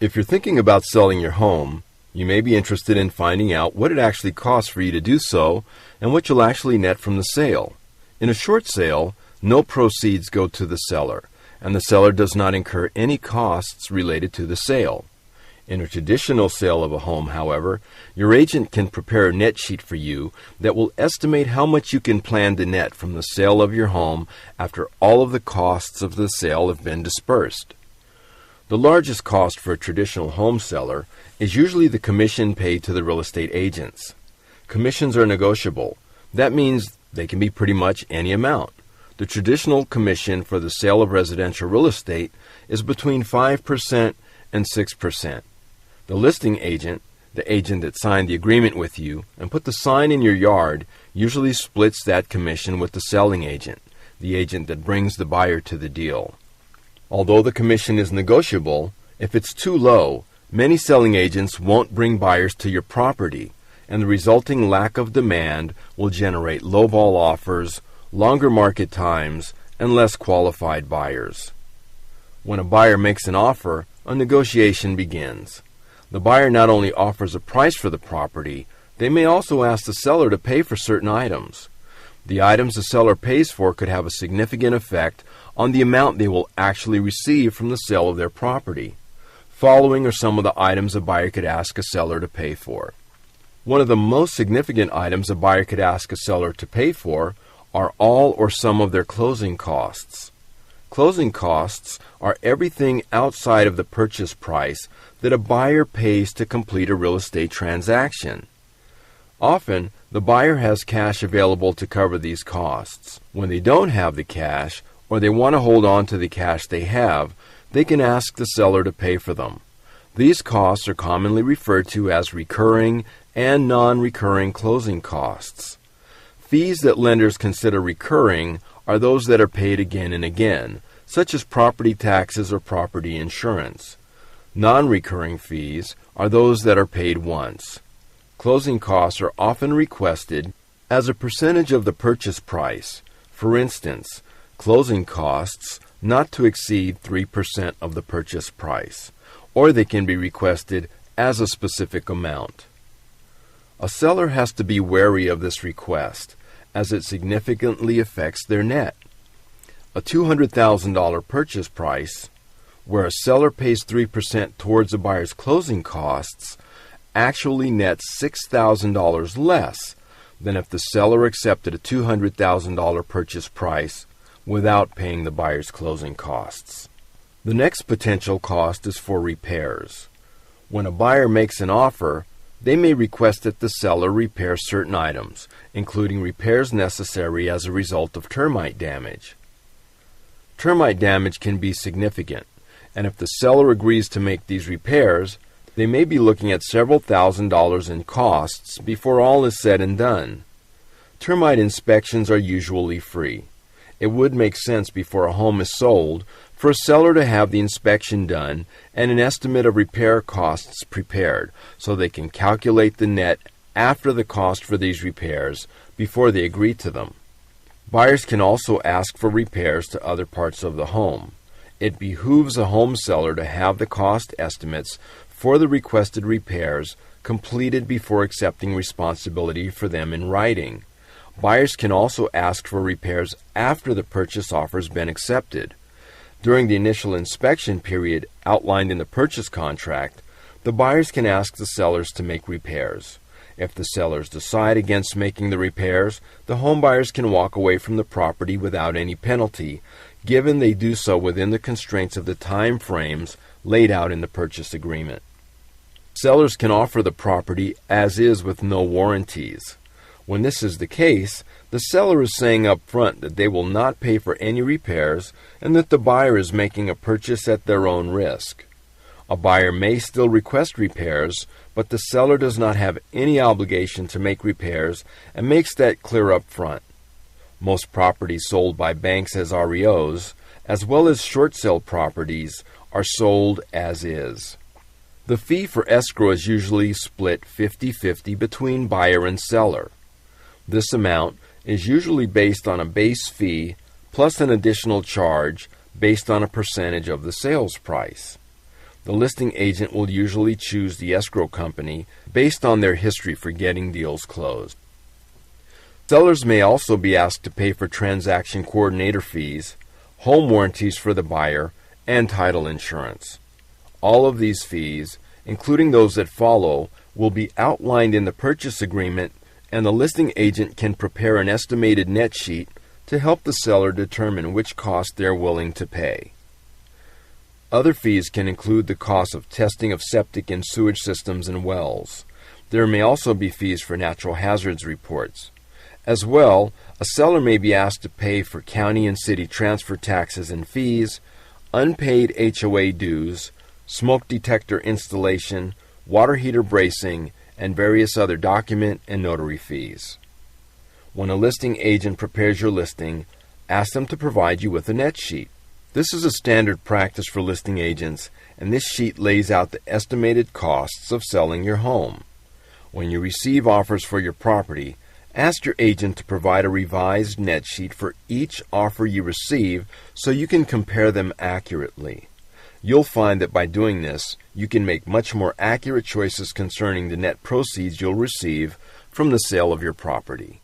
If you're thinking about selling your home, you may be interested in finding out what it actually costs for you to do so and what you'll actually net from the sale. In a short sale, no proceeds go to the seller, and the seller does not incur any costs related to the sale. In a traditional sale of a home, however, your agent can prepare a net sheet for you that will estimate how much you can plan to net from the sale of your home after all of the costs of the sale have been dispersed. The largest cost for a traditional home seller is usually the commission paid to the real estate agents. Commissions are negotiable. That means they can be pretty much any amount. The traditional commission for the sale of residential real estate is between 5% and 6%. The listing agent, the agent that signed the agreement with you and put the sign in your yard, usually splits that commission with the selling agent, the agent that brings the buyer to the deal. Although the commission is negotiable, if it's too low, many selling agents won't bring buyers to your property, and the resulting lack of demand will generate lowball offers, longer market times, and less qualified buyers. When a buyer makes an offer, a negotiation begins. The buyer not only offers a price for the property, they may also ask the seller to pay for certain items. The items the seller pays for could have a significant effect on the amount they will actually receive from the sale of their property. Following are some of the items a buyer could ask a seller to pay for. One of the most significant items a buyer could ask a seller to pay for are all or some of their closing costs. Closing costs are everything outside of the purchase price that a buyer pays to complete a real estate transaction. Often, the buyer has cash available to cover these costs. When they don't have the cash, or they want to hold on to the cash they have, they can ask the seller to pay for them. These costs are commonly referred to as recurring and non-recurring closing costs. Fees that lenders consider recurring are those that are paid again and again, such as property taxes or property insurance. Non-recurring fees are those that are paid once. Closing costs are often requested as a percentage of the purchase price. For instance, closing costs not to exceed 3% of the purchase price, or they can be requested as a specific amount. A seller has to be wary of this request, as it significantly affects their net. A $200,000 purchase price, where a seller pays 3% towards a buyer's closing costs, actually nets $6,000 less than if the seller accepted a $200,000 purchase price without paying the buyer's closing costs. The next potential cost is for repairs. When a buyer makes an offer, they may request that the seller repair certain items, including repairs necessary as a result of termite damage. Termite damage can be significant, and if the seller agrees to make these repairs, they may be looking at several $1,000s in costs before all is said and done. Termite inspections are usually free. It would make sense before a home is sold for a seller to have the inspection done and an estimate of repair costs prepared so they can calculate the net after the cost for these repairs before they agree to them. Buyers can also ask for repairs to other parts of the home. It behooves a home seller to have the cost estimates for the requested repairs completed before accepting responsibility for them in writing. Buyers can also ask for repairs after the purchase offer has been accepted. During the initial inspection period outlined in the purchase contract, the buyers can ask the sellers to make repairs. If the sellers decide against making the repairs, the home buyers can walk away from the property without any penalty, given they do so within the constraints of the time frames laid out in the purchase agreement. Sellers can offer the property as is with no warranties. When this is the case, the seller is saying up front that they will not pay for any repairs and that the buyer is making a purchase at their own risk. A buyer may still request repairs, but the seller does not have any obligation to make repairs and makes that clear up front. Most properties sold by banks as REOs, as well as short sale properties, are sold as is. The fee for escrow is usually split 50-50 between buyer and seller. This amount is usually based on a base fee plus an additional charge based on a percentage of the sales price. The listing agent will usually choose the escrow company based on their history for getting deals closed. Sellers may also be asked to pay for transaction coordinator fees, home warranties for the buyer, and title insurance. All of these fees, including those that follow, will be outlined in the purchase agreement, and the listing agent can prepare an estimated net sheet to help the seller determine which cost they're willing to pay. Other fees can include the cost of testing of septic and sewage systems and wells. There may also be fees for natural hazards reports. As well, a seller may be asked to pay for county and city transfer taxes and fees, unpaid HOA dues, smoke detector installation, water heater bracing, and various other document and notary fees. When a listing agent prepares your listing, ask them to provide you with a net sheet. This is a standard practice for listing agents, and this sheet lays out the estimated costs of selling your home. When you receive offers for your property, ask your agent to provide a revised net sheet for each offer you receive so you can compare them accurately. You'll find that by doing this, you can make much more accurate choices concerning the net proceeds you'll receive from the sale of your property.